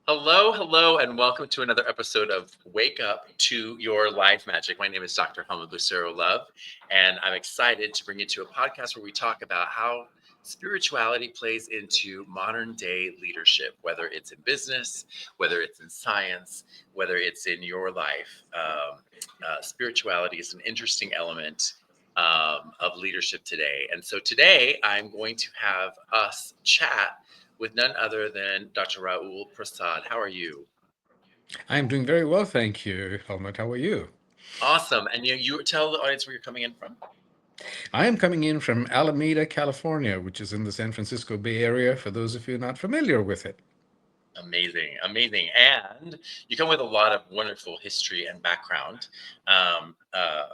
Hello, hello, and welcome to another episode of Wake Up to Your Life Magic. My name is Dr. Helma Lucero-Love, and I'm excited to bring you to a podcast where we talk about how spirituality plays into modern day leadership, whether it's in business, whether it's in science, whether it's in your life. Spirituality is an interesting element of leadership today. And so today I'm going to have us chat with none other than Dr. Rahul Prasad. How are you? I'm doing very well, thank you, Helmut. How are you? Awesome. And you tell the audience where you're coming in from. I am coming in from Alameda, California, which is in the San Francisco Bay Area, for those of you not familiar with it. Amazing, amazing. And you come with a lot of wonderful history and background. Um, uh,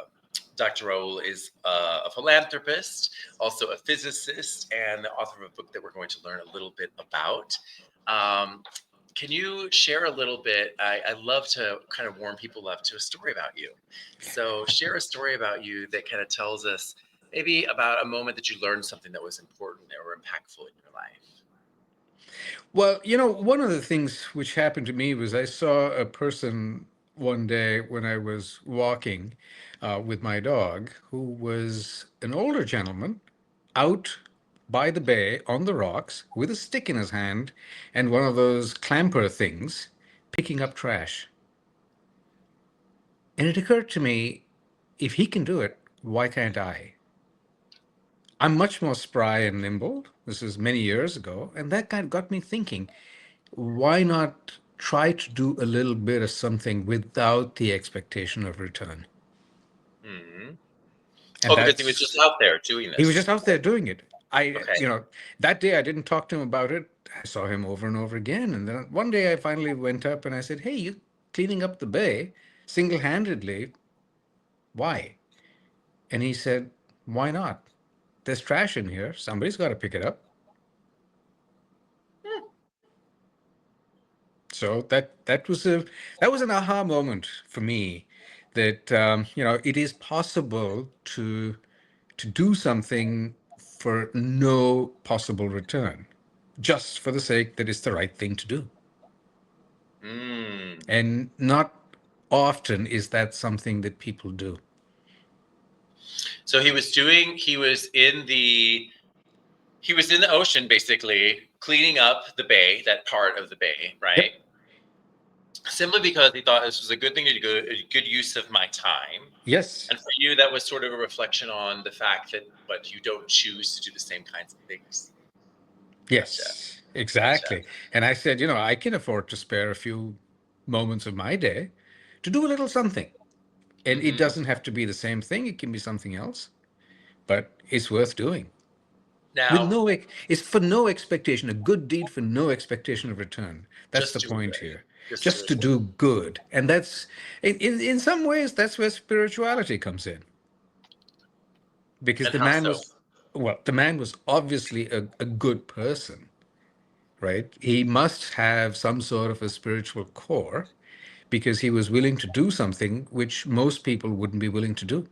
Dr. Rahul is a philanthropist, also a physicist, and the author of a book that we're going to learn a little bit about. Um, can you share a little bit? I love to kind of warm people up to a story about you. So, share a story about you that kind of tells us maybe about a moment that you learned something that was important or impactful in your life. Well, one of the things which happened to me was I saw a person one day when I was walking with my dog who was an older gentleman out by the bay on the rocks with a stick in his hand and one of those clamper things picking up trash. And it occurred to me, if he can do it, why can't I? I'm much more spry and nimble. This is many years ago. And that kind of got me thinking, why not try to do a little bit of something without the expectation of return? Hmm. And Oh, because he was just that's, out there doing he was this. just out there doing it. Okay. That day I didn't talk to him about it. I saw him over and over again. And then one day I finally went up and I said, hey, you cleaning up the bay single handedly. Why? And he said, why not? There's trash in here. Somebody's got to pick it up. Hmm. So that was an aha moment for me that it is possible to do something for no possible return, just for the sake that it's the right thing to do. Mm. And not often is that something that people do. So he was in the ocean basically cleaning up the bay, that part of the bay, right? Yep. Simply because he thought this was a good thing to do, a good use of my time. Yes. And for you, that was sort of a reflection on the fact that, but you don't choose to do the same kinds of things. Gotcha. Yes. Gotcha. Exactly. And I said, I can afford to spare a few moments of my day to do a little something. And it Hmm. doesn't have to be the same thing, it can be something else, but it's worth doing. With Now, no, it's for no expectation, a good deed for no expectation of return. That's just the do it point right. here. Just do Just it to right. do good. And that's, in some ways, that's where spirituality comes in. Because And how so? the man was obviously a good person, right? He must have some sort of a spiritual core because he was willing to do something which most people wouldn't be willing to do.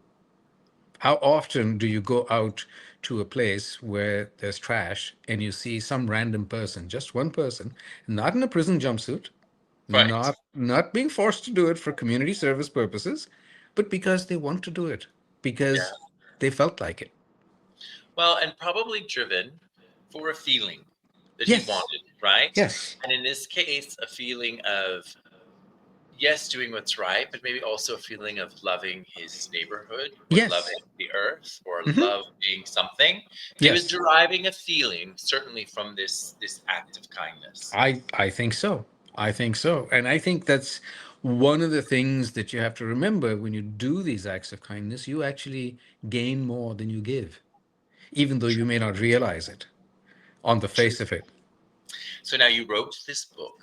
How often do you go out to a place where there's trash and you see some random person, just one person, not in a prison jumpsuit, Right. not being forced to do it for community service purposes, but because they want to do it, Yeah. because they felt like it. Well, and probably driven for a feeling that he Yes, wanted, right? yes, And in this case, a feeling of, yes, doing what's right, but maybe also a feeling of loving his neighborhood or loving yes, the earth or hmm love being something. He was yes. deriving a feeling, certainly from this act of kindness. I think so. I think so. And I think that's one of the things that you have to remember when you do these acts of kindness, you actually gain more than you give, even though you may not realize it on the True. face of it. So now you wrote this book,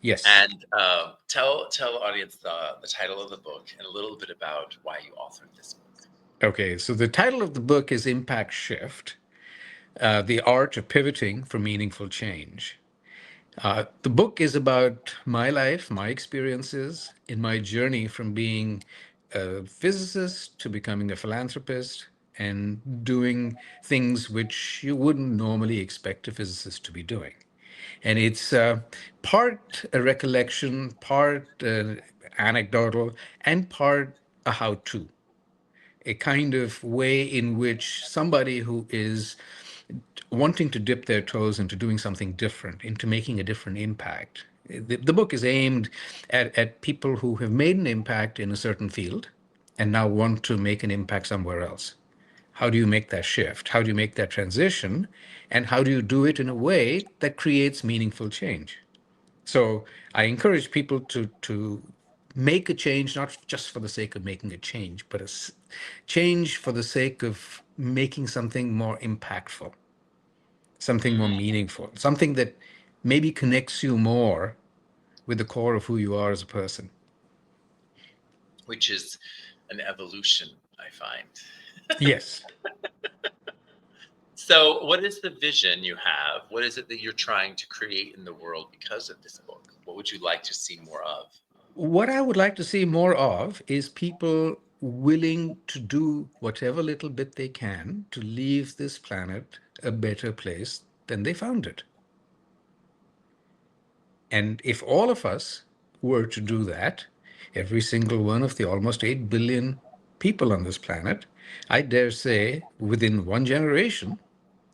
Yes. and tell the audience the title of the book and a little bit about why you authored this book. Okay. So the title of the book is Impact Shift, The Art of Pivoting for Meaningful Change. The book is about my life, my experiences in my journey from being a physicist to becoming a philanthropist and doing things which you wouldn't normally expect a physicist to be doing. And it's part a recollection, part anecdotal, and part a how to, a kind of way in which somebody who is wanting to dip their toes into doing something different, into making a different impact. The book is aimed at people who have made an impact in a certain field and now want to make an impact somewhere else. How do you make that shift? How do you make that transition? And how do you do it in a way that creates meaningful change? So I encourage people to make a change, not just for the sake of making a change, but change for the sake of making something more impactful, something more meaningful, something that maybe connects you more with the core of who you are as a person. Which is an evolution, I find. Yes. So, what is the vision you have? What is it that you're trying to create in the world because of this book? What would you like to see more of? What I would like to see more of is people willing to do whatever little bit they can to leave this planet a better place than they found it. And if all of us were to do that, every single one of the almost 8 billion people on this planet, I dare say within one generation,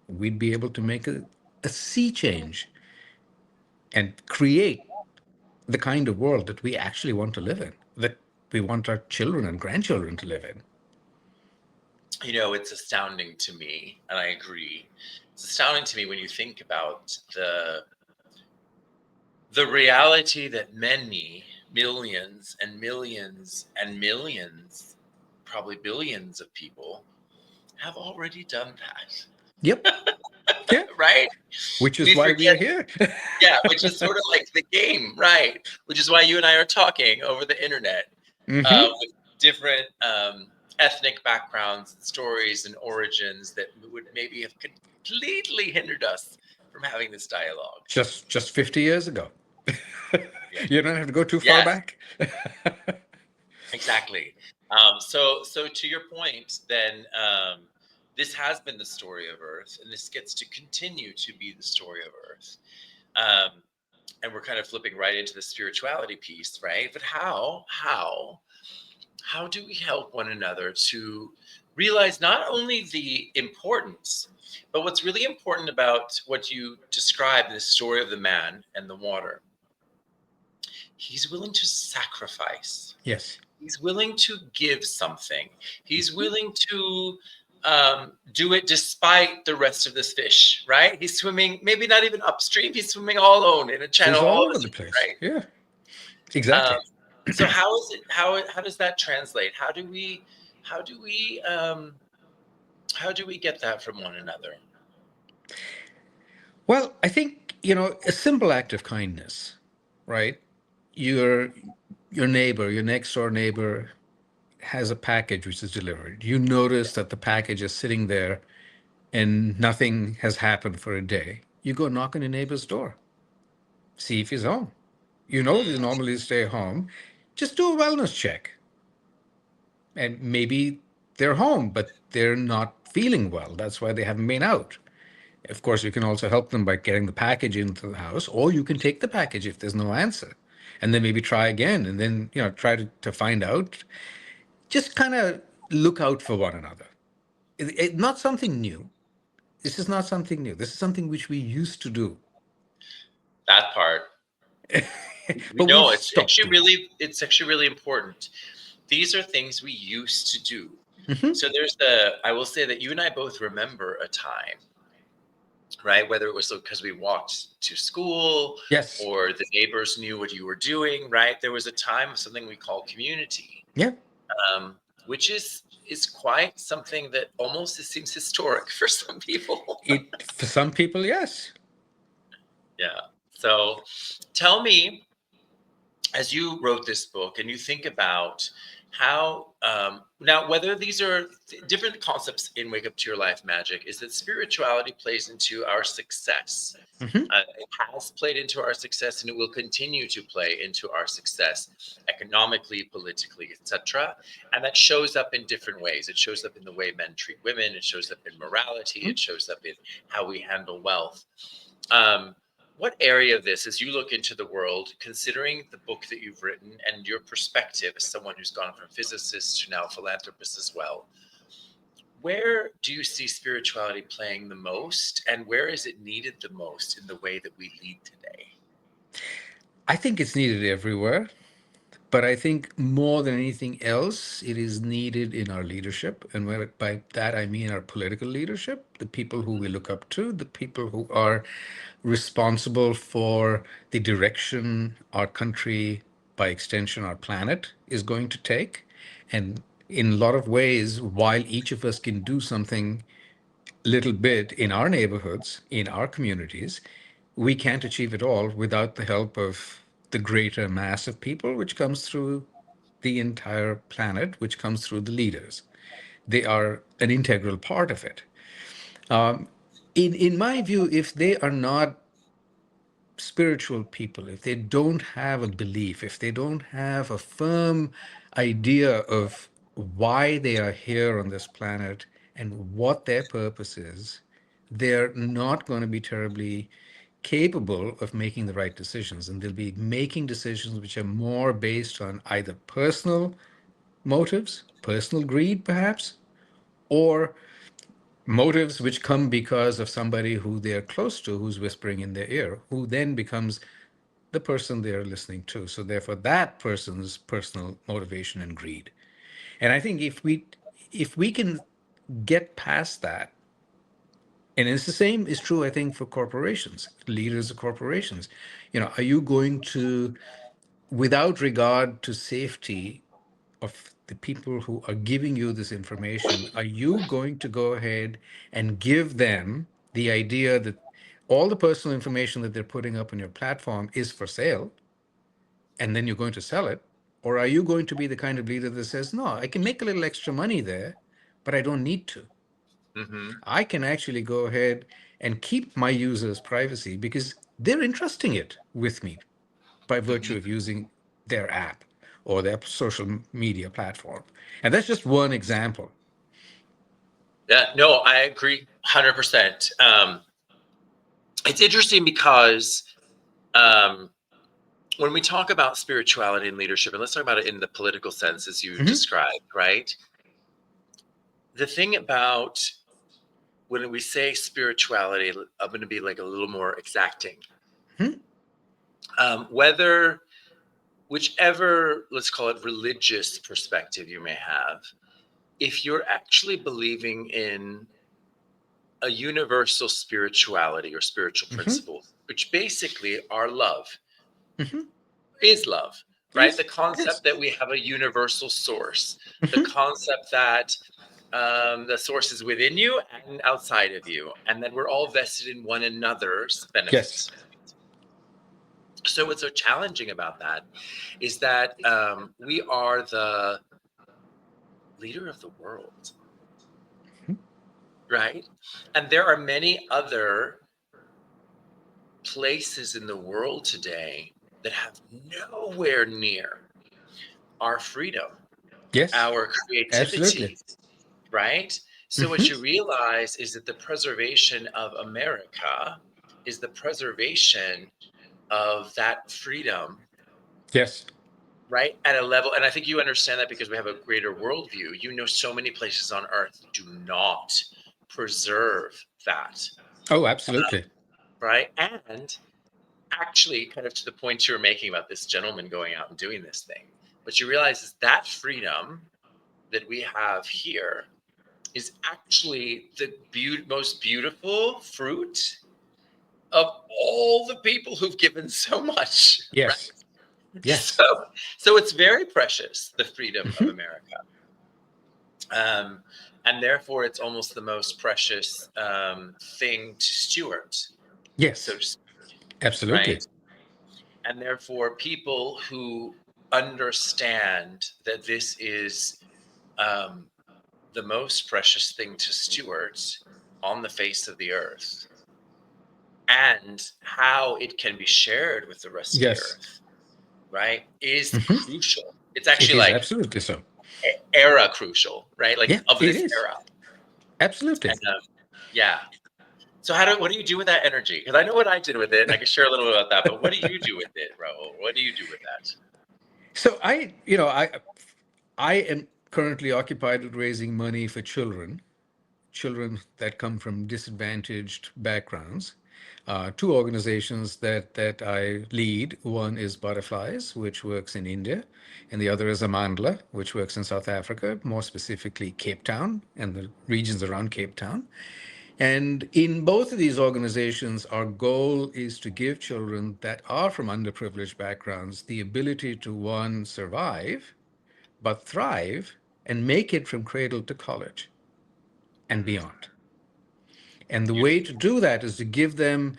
we'd be able to make a sea change and create the kind of world that we actually want to live in, that we want our children and grandchildren to live in. You know, it's astounding to me, and I agree. It's astounding to me when you think about the reality that many millions and millions and millions, probably billions of people have already done that. Yep. Yeah. Right? Which is We why we are forget, here. yeah, which is sort of like the game, right? Which is why you and I are talking over the internet Mm-hmm. with different ethnic backgrounds, stories, and origins that would maybe have completely hindered us from having this dialogue. Just 50 years ago. Yeah. You don't have to go too far Yes, back. exactly. So to your point, then this has been the story of Earth, and this gets to continue to be the story of Earth. Um, and we're kind of flipping right into the spirituality piece, right? But how do we help one another to realize not only the importance, but what's really important about what you described in the story of the man and the water? He's willing to sacrifice. Yes. He's willing to give something. He's willing to do it despite the rest of this fish, right? He's swimming, maybe not even upstream. He's swimming all alone in a channel He's all all of over his the own, place. right? Yeah, Um, exactly. so how is it? How does that translate? How do we how do we get that from one another? Well, I think, a simple act of kindness, right? Your your neighbor, your next door neighbor has a package which is delivered. You notice that the package is sitting there and nothing has happened for a day. You go knock on your neighbor's door, see if he's home. You know they Mm, normally stay home. Just do a wellness check. And maybe they're home, but they're not feeling well. That's why they haven't been out. Of course, you can also help them by getting the package into the house, or you can take the package if there's no answer. And then maybe try again, and then try to find out. Just kind of look out for one another. Not something new. This is not something new. This is something which we used to do, that part. We but we've know stopped doing. it's actually really important. These are things we used to do. Hmm. So I will say that you and I both remember a time, right? Whether it was because we walked to school Yes. or the neighbors knew what you were doing, right? There was a time of something we call community, Yeah. um, which is quite something that almost it seems historic for some people. It for some people, yes. Yeah. So tell me, as you wrote this book and you think about how now whether these are different concepts in Wake Up to Your Life Magic, is that spirituality plays into our success. Hmm. It has played into our success and it will continue to play into our success economically, politically, etc. And that shows up in different ways. It shows up in the way men treat women, it shows up in morality, it shows up in how we handle wealth. um, what area of this, as you look into the world, considering the book that you've written and your perspective as someone who's gone from physicist to now philanthropist as well, where do you see spirituality playing the most, and where is it needed the most in the way that we lead today? I think it's needed everywhere. But I think more than anything else, it is needed in our leadership. And by that, I mean our political leadership, the people who we look up to, the people who are responsible for the direction our country, by extension, our planet, is going to take. And in a lot of ways, while each of us can do something little bit in our neighborhoods, in our communities, we can't achieve it all without the help of the greater mass of people, which comes through the entire planet, which comes through the leaders. They are an integral part of it. In my view, if they are not spiritual people, if they don't have a belief, if they don't have a firm idea of why they are here on this planet and what their purpose is, they're not going to be terribly capable of making the right decisions. And they'll be making decisions which are more based on either personal motives, personal greed, perhaps, or motives which come because of somebody who they're close to, who's whispering in their ear, who then becomes the person they're listening to. So therefore, that person's personal motivation and greed. And I think if we can get past that, and it's the same is true, I think, for corporations, leaders of corporations. Are you going to, without regard to safety of the people who are giving you this information, are you going to go ahead and give them the idea that all the personal information that they're putting up on your platform is for sale, and then you're going to sell it? Or are you going to be the kind of leader that says, no, I can make a little extra money there, but I don't need to. Mm-hmm. I can actually go ahead and keep my users' privacy because they're entrusting it with me by virtue of Mm-hmm. using their app or their social media platform. And that's just one example. Yeah, no, I agree 100%. It's interesting because um, when we talk about spirituality and leadership, and let's talk about it in the political sense as you Hmm. described, right? The thing about when we say spirituality, I'm going to be like a little more exacting. Hmm. Whether, whichever, let's call it religious perspective you may have, if you're actually believing in a universal spirituality or spiritual Hmm. principles, which basically are love, Hmm. is love, right? Yes. The concept Yes. that we have a universal source, the Hmm. concept that the source is within you and outside of you, and that we're all vested in one another's Yes. benefits. So, what's so challenging about that is that we are the leader of the world, right? And there are many other places in the world today that have nowhere near our freedom, Yes. our Absolutely. creativity, right? So, what you realize is that the preservation of America is the preservation of that freedom, Yes. right? At a level, and I think you understand that because we have a greater worldview. You know, so many places on earth do not preserve that, Oh, absolutely. right? And actually, kind of to the point you were making about this gentleman going out and doing this thing, what you realize is that freedom that we have here is actually the most beautiful fruit of all the people who've given so much, right? Yes. Yes. So, so it's very precious, the freedom of Hmm. America, um, and therefore it's almost the most precious thing to steward, so Yes. to speak, Absolutely. right? And therefore, people who understand that this is um, the most precious thing to steward on the face of the earth and how it can be shared with the rest of the Yes. earth, right, is Hmm. crucial. It's It actually is like absolutely so. era crucial, right? Like Yeah, of it this is. era. Absolutely. And yeah. So what do you do with that energy? Because I know what I did with it, and I can share a little bit about that. But what do you do with it, Rahul? What do you do with that? So I am currently occupied with raising money for children that come from disadvantaged backgrounds. Two organizations that I lead. One is Butterflies, which works in India, and the other is Amandla, which works in South Africa, more specifically Cape Town and the regions around Cape Town. And in both of these organizations, our goal is to give children that are from underprivileged backgrounds the ability to, one, survive, but thrive and make it from cradle to college and Mm, beyond. And the way beautiful. to do that is to give them,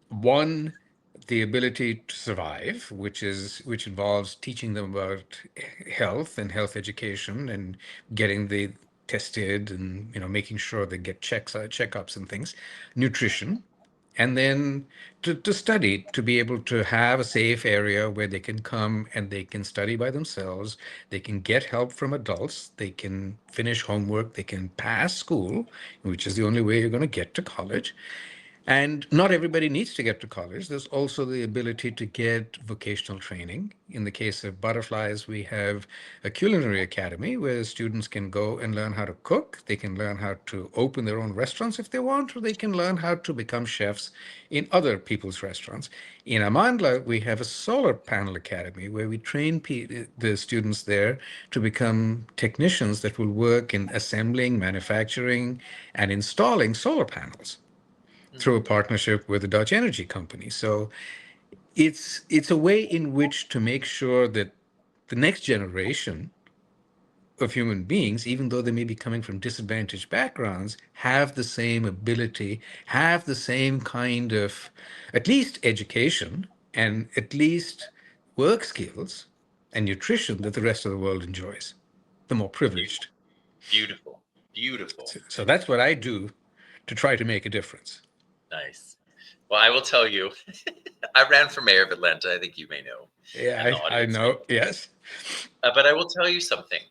one, the ability to survive, which involves teaching them about health and health education and getting the tested and making sure they get checkups and things, nutrition, and then to study, to be able to have a safe area where they can come and they can study by themselves, they can get help from adults, they can finish homework, they can pass school, which is the only way you're going to get to college. And not everybody needs to get to college. There's also the ability to get vocational training. In the case of Butterflies, we have a culinary academy where students can go and learn how to cook. They can learn how to open their own restaurants if they want, or they can learn how to become chefs in other people's restaurants. In Amandla, we have a solar panel academy where we train the students there to become technicians that will work in assembling, manufacturing, and installing solar panels through a Mm, partnership with the Dutch energy company. So it's a way in which to make sure that the next generation of human beings, even though they may be coming from disadvantaged backgrounds, have the same ability, have the same kind of at least education and at least work skills and nutrition that the rest of the world enjoys, the more privileged. beautiful, beautiful. So that's what I do to try to make a difference. Nice. Well, I will tell you, I ran for mayor of Atlanta. I think you may know, and Yeah, the I audience may know. know. Yes. But I will tell you something.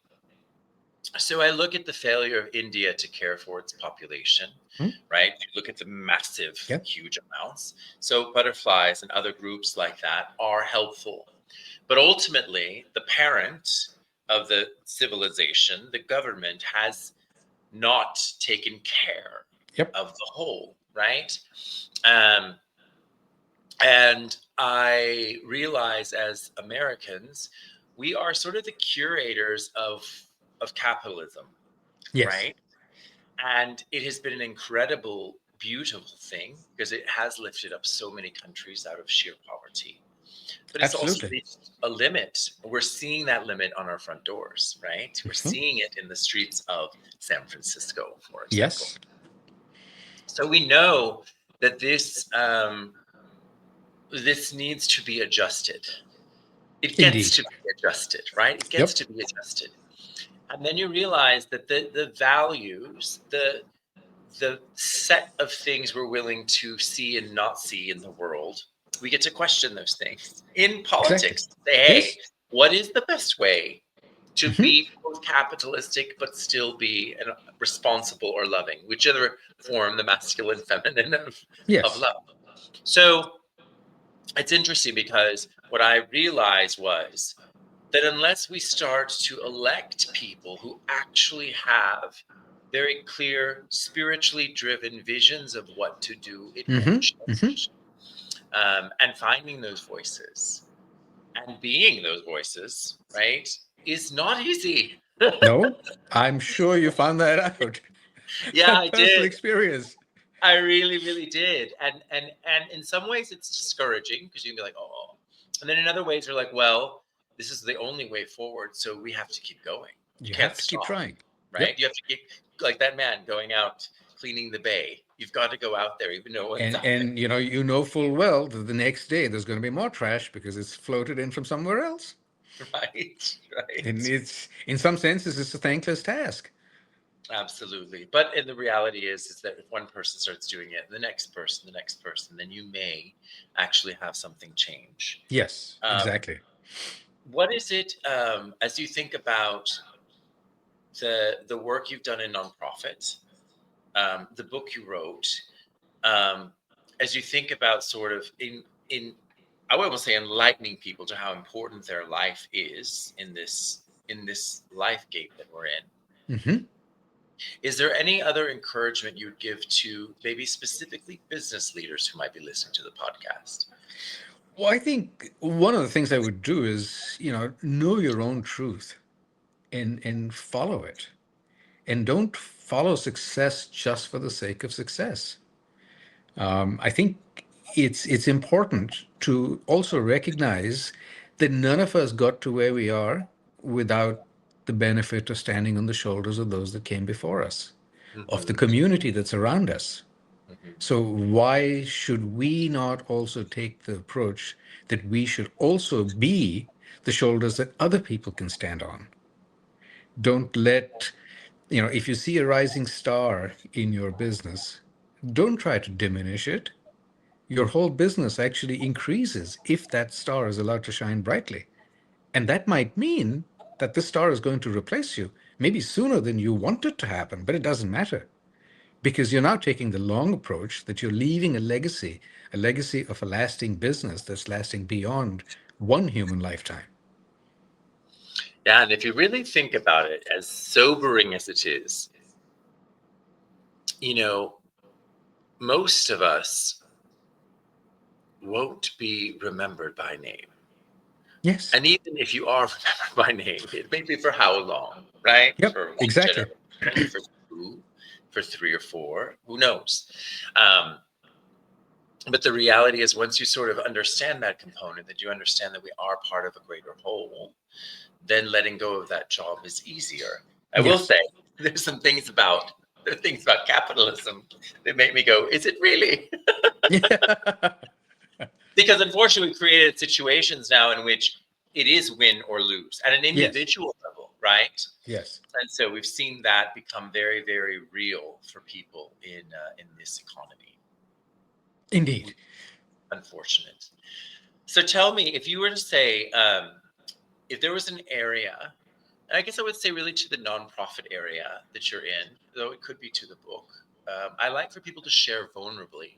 So I look at the failure of India to care for its population, Hmm? right? You look at the massive, Yep. huge amounts. So butterflies and other groups like that are helpful. But ultimately, the parent of the civilization, the government, has not taken care Yep. of the whole, right? Um, and I realize as Americans, we are sort of the curators of capitalism, Yes. right? And it has been an incredible, beautiful thing because it has lifted up so many countries out of sheer poverty. But it's also Absolutely. reached a limit. We're seeing that limit on our front doors, right? We're Mhm. seeing it in the streets of San Francisco, for example. Yes. So we know that this needs to be adjusted. It gets Indeed. to be adjusted, right? It gets Yep. to be adjusted. And then you realize that the values, the set of things we're willing to see and not see in the world, we get to question those things in Exactly. politics. Say, hey, Yes. what is the best way to Hmm. be both capitalistic but still be responsible or loving, whichever form, the masculine, feminine of Yes. love. So it's interesting because what I realized was that unless we start to elect people who actually have very clear, spiritually driven visions of what to do, it won't Hmm. Hmm. change. And finding those voices and being those voices, right, is not easy. No, I'm sure you found that out Yeah, from I personal did. experience. I really, really did. And in some ways it's discouraging because you can be like, oh. And then in other ways you're like, well, this is the only way forward, so we have to keep going. You You can't have to keep stop, trying. right? Yep. You have to keep like that man going out cleaning the bay. You've got to go out there even though no one's And out there. and you know full well that the next day there's going to be more trash because it's floated in from somewhere else. Right, And right. it's in some senses it's a thankless task. Absolutely. But and the reality is that if one person starts doing it, the next person, then you may actually have something change. Yes, Um, exactly. what is it as you think about the work you've done in nonprofit, the book you wrote? um, as you think about sort of in I would almost say enlightening people to how important their life is in this life gate that we're in. Hmm. Is there any other encouragement you would give to maybe specifically business leaders who might be listening to the podcast? Well, I think one of the things I would do is, know your own truth and follow it. And don't follow success just for the sake of success. I think it's important to also recognize that none of us got to where we are without the benefit of standing on the shoulders of those that came before us, of the Hmm. community that's around us. Hmm. So why should we not also take the approach that we should also be the shoulders that other people can stand on? Don't let, if you see a rising star in your business, don't try to diminish it. Your whole business actually increases if that star is allowed to shine brightly. And that might mean that this star is going to replace you, maybe sooner than you want it to happen, but it doesn't matter because you're now taking the long approach that you're leaving a legacy of a lasting business that's lasting beyond one human lifetime. Yeah, and if you really think about it, as sobering as it is, you know, most of us won't be remembered by name. Yes. And even if you are remembered by name, it may be for how long, right? Yep. For one Exactly. generation, for two, for three or four, who knows? Um, but the reality is, once you sort of understand that component, that you understand that we are part of a greater whole, then letting go of that job is easier. I will Yes. say, there's some things about there are things about capitalism that make me go, is it really? Yeah. Because unfortunately, we've created situations now in which it is win or lose at an Yes. individual level, right? Yes. And so we've seen that become very, very real for people in this economy. Indeed. Unfortunate. So tell me, if you were to say, if there was an area, and I guess I would say really to the nonprofit area that you're in, though it could be to the book. I like for people to share vulnerably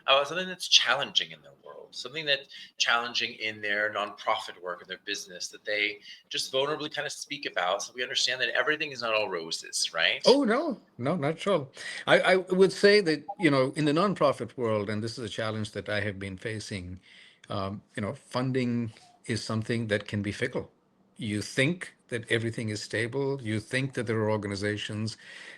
about something that's challenging in their world, something that's challenging in their nonprofit work and their business that they just vulnerably kind of speak about, so we understand that everything is not all roses, right? Oh, no, no, not at all. I would say that, in the nonprofit world, and this is a challenge that I have been facing, funding is something that can be fickle. You think that everything is stable. You think that there are organizations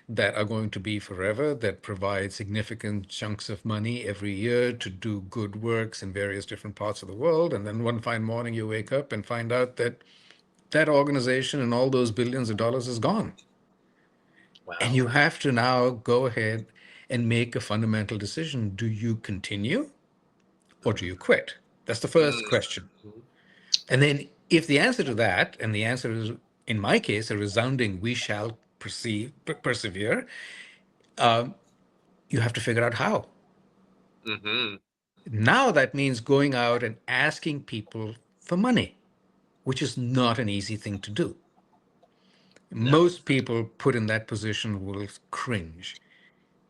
that are going to be forever, that provide significant chunks of money every year to do good works in various different parts of the world. And then one fine morning you wake up and find out that that organization and all those billions of dollars is gone. And Wow. you have to now go ahead and make a fundamental decision. Do you continue or do you quit? That's the first question. Mm-hmm. And then, if the answer to that, and the answer is, in my case, a resounding we shall persevere, you have to figure out how. Mm-hmm. Now, that means going out and asking people for money, which is not an easy thing to do. No. Most people put in that position will cringe.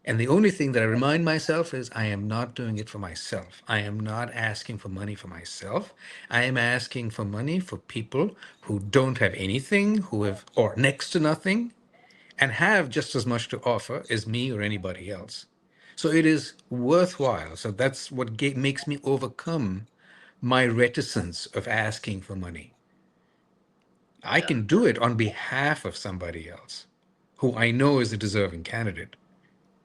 And the only thing that I remind myself is I am not doing it for myself. I am not asking for money for myself. I am asking for money for people who don't have anything, who have, or next to nothing, and have just as much to offer as me or anybody else. So it is worthwhile. So that's what makes me overcome my reticence of asking for money. I Yeah. can do it on behalf of somebody else who I know is a deserving candidate.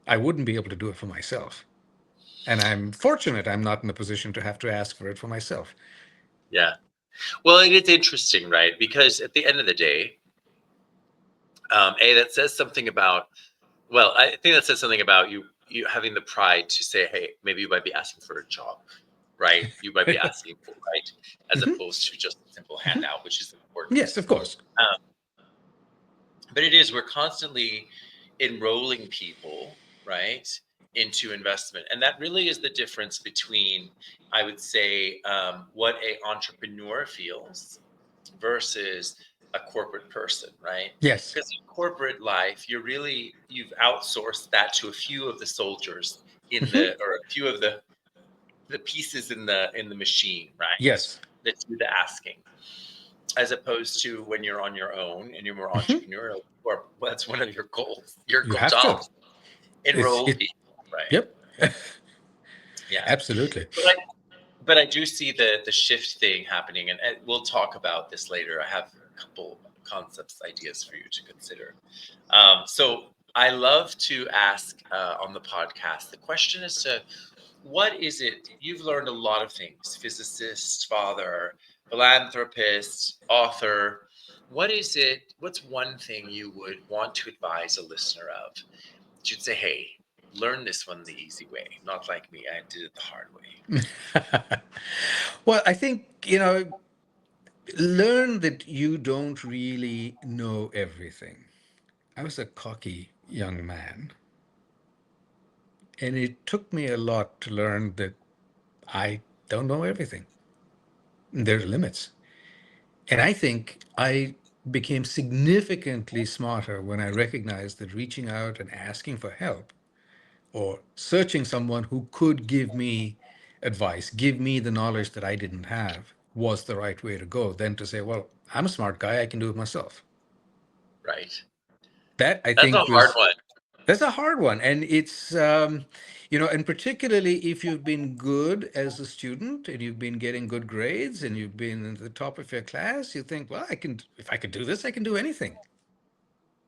I wouldn't be able to do it for myself. And I'm fortunate I'm not in a position to have to ask for it for myself. Yeah. Well, it is interesting, right? Because at the end of the day, that says something about. Well, I think that says something about you having the pride to say, hey, maybe you might be asking for a job, right? You might be asking for right, as Hmm. opposed to just a simple Hmm. handout, which is important. Yes, of course. Um, but it is we're constantly enrolling people, right, into investment, and that really is the difference between, I would say, what a entrepreneur feels versus a corporate person, right? Yes. Because in corporate life, you've outsourced that to a few of the soldiers in Mhm. the, or a few of the pieces in the machine, right? Yes. That do the asking, as opposed to when you're on your own and you're more Mhm. entrepreneurial, or well, that's one of your goals, your You have to. job, It's enroll it. people, right? Yep. Yeah. Absolutely. But I do see the shift thing happening, and we'll talk about this later. I have a couple concepts, ideas for you to consider. So I love to ask on the podcast the question as to what is it you've learned a lot of things: physicist, father, philanthropist, author. What is it? What's one thing you would want to advise a listener of? You'd say, hey, learn this one the easy way, not like me. I did it the hard way. Well, I think, learn that you don't really know everything. I was a cocky young man, and it took me a lot to learn that I don't know everything. There's limits. And I think I became significantly smarter when I recognized that reaching out and asking for help or searching someone who could give me advice, give me the knowledge that I didn't have, was the right way to go than to say, well, I'm a smart guy, I can do it myself. Right. That I That's a think hard was one. That's a hard one. And it's, and particularly if you've been good as a student and you've been getting good grades and you've been at the top of your class, you think, well, if I could do this, I can do anything.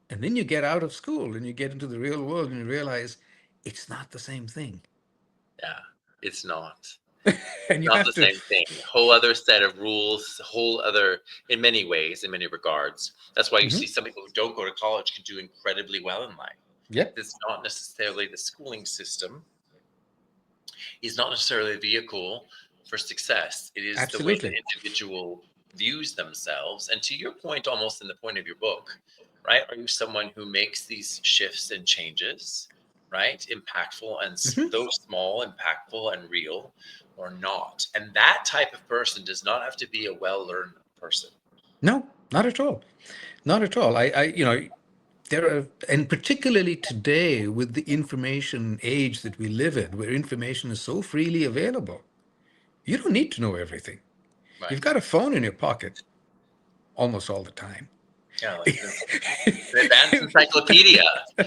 And then you get out of school and you get into the real world and you realize it's not the same thing. Yeah, it's not. And you Not have the to, same thing. Whole other set of rules, whole other, in many ways, in many regards. That's why you Mhm. see some people who don't go to college can do incredibly well in life. Yep, It's not necessarily the schooling system is not necessarily a vehicle for success. It is the way the absolutely. individual views themselves. And to your point, almost in the point of your book, right? Are you someone who makes these shifts and changes, right? Impactful and Mhm. those small, impactful and real, or not? And that type of person does not have to be a well learned person. No, not at all. Not at all. There are, and particularly today with the information age that we live in, where information is so freely available, you don't need to know everything. You've Right. got a phone in your pocket almost all the time. Yeah, like an advanced encyclopedia,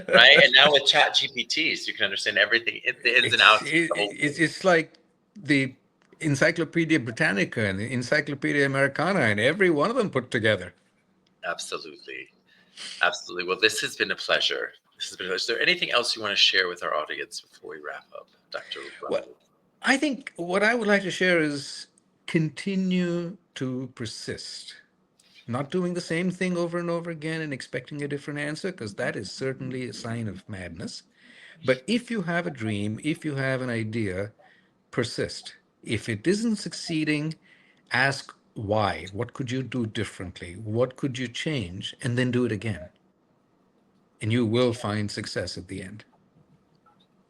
right? And now with chat GPTs, you can understand everything, the ins and it's, outs of it, the whole thing. it's like the Encyclopedia Britannica and the Encyclopedia Americana and every one of them put together. Absolutely. Absolutely. Well, this has been a pleasure. This has been. Is there anything else you want to share with our audience before we wrap up, Dr. Well, Rahul? I think what I would like to share is continue to persist. Not doing the same thing over and over again and expecting a different answer, because that is certainly a sign of madness. But if you have a dream, if you have an idea, persist. If it isn't succeeding, ask why. What could you do differently? What could you change? And then do it again. And you will find success at the end.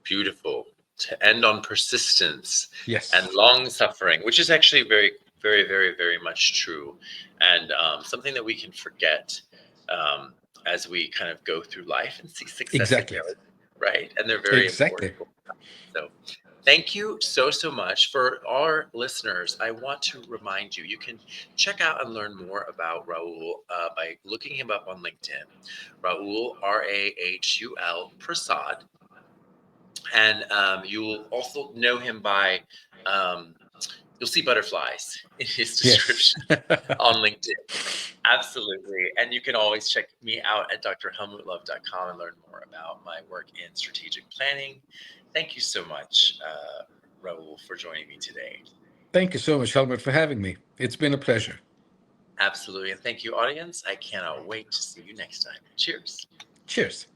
Beautiful. To end on persistence and Yes, long suffering, which is actually very, very, very, very much true, and something that we can forget um, as we kind of go through life and see success exactly. again, right? And they're very Exactly. important. So, thank you so, so much. For our listeners, I want to remind you, you can check out and learn more about Rahul by looking him up on LinkedIn. Rahul, Rahul Prasad. And you'll also know him by, um, you'll see butterflies in his Yes. description on LinkedIn. Absolutely. And you can always check me out at drhelmutlove.com and learn more about my work in strategic planning. Thank you so much, Raul, for joining me today. Thank you so much, Helmut, for having me. It's been a pleasure. Absolutely. And thank you, audience. I cannot wait to see you next time. Cheers. Cheers.